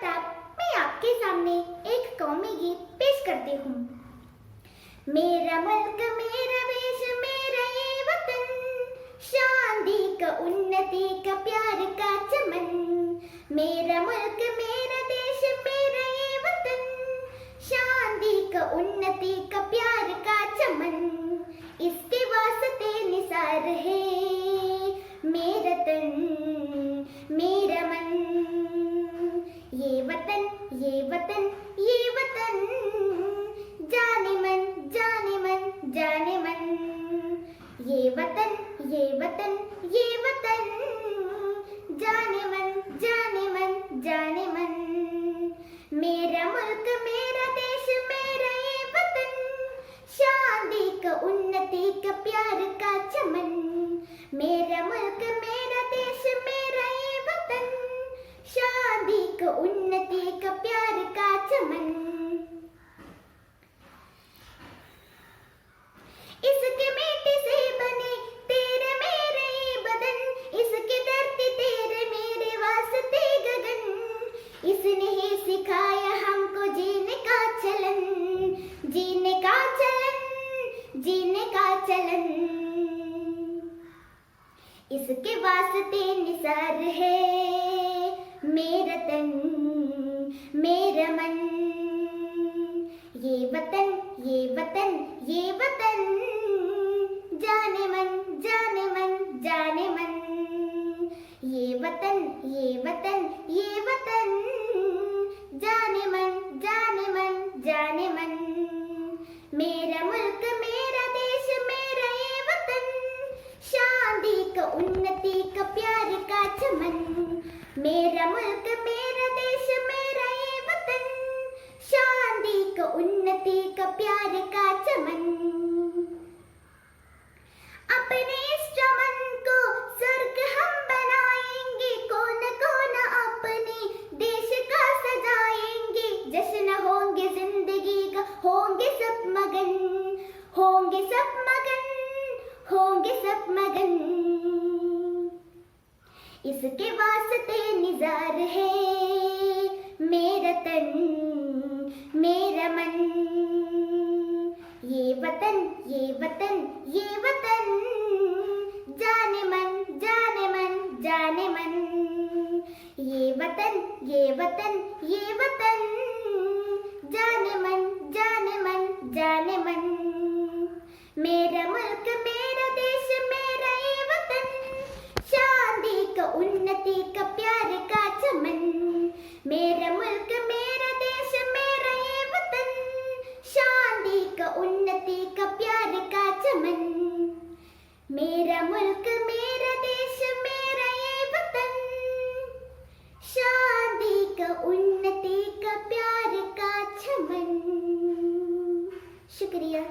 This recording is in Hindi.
आफ्ताब मैं आपके सामने एक कौमी गीत पेश करती हूँ। मेरा मुल्क मेरा देश मेरा ये वतन, शांति का उन्नति का प्यार का चमन। मेरा मुल्क मेरा देश मेरा ये वतन, शांति का उन्नति का प्यार का चमन। इसके वास्ते निसार है मेरा तन मेरा मन। ये वतन ये वतन ये वतन, जाने मन जाने मन जाने मन। ये वतन ये वतन ये वतन, जाने मन जाने मन जाने मन। मेरा मुल्क मेरा देश मेरा ये वतन, शांति का उन्नति का प्यार का चमन। मेरा मुल्क मेरा देश मेरा ये वतन, शांति का उन्नति का प्यार का चमन। इसके मिट्टी से बने तेरे मेरे ये बदन, इसके धरती तेरे मेरे वास्ते गगन। इसने ही सिखाया हमको जीने का चलन, जीने का चलन, जीने का चलन। इसके वास्ते निसार है मेरा तन मेरा मन। ये वतन ये वतन ये वतन, जाने मन जाने मन जाने मन। ये वतन ये वतन ये वतन, जाने मन जाने मन जाने मन। मेरा मुल्क मेरा देश मेरा ये वतन, शांति का उन्नति का प्यार का चमन। मेरा मुल्क मेरा देश मेरा ये वतन, शांति का उन्नति का प्यार का चमन। अपने इस चमन को स्वर्ग हम बनाएंगे, कोन कोन अपने देश का सजाएंगे। जश्न होंगे जिंदगी का होंगे सब मगन, होंगे सब मगन होंगे सब मगन। इसके वास्ते निज़ार है मेरा तन मेरा मन। ये वतन ये वतन ये वतन, जाने मन जाने मन जाने मन। ये वतन ये वतन ये वतन, जाने मन जाने मन जाने मन। मेरा मुल्क मेरा देश मेरा ये वतन, शांति का उन्नति का प्यार का चमन। मेरा मुल्क मेरा देश मेरा ये वतन, शांति का उन्नति का प्यार का चमन। मेरा मुल्क मेरा देश मेरा ये वतन, शांति का उन्नति का प्यार का चमन। शुक्रिया।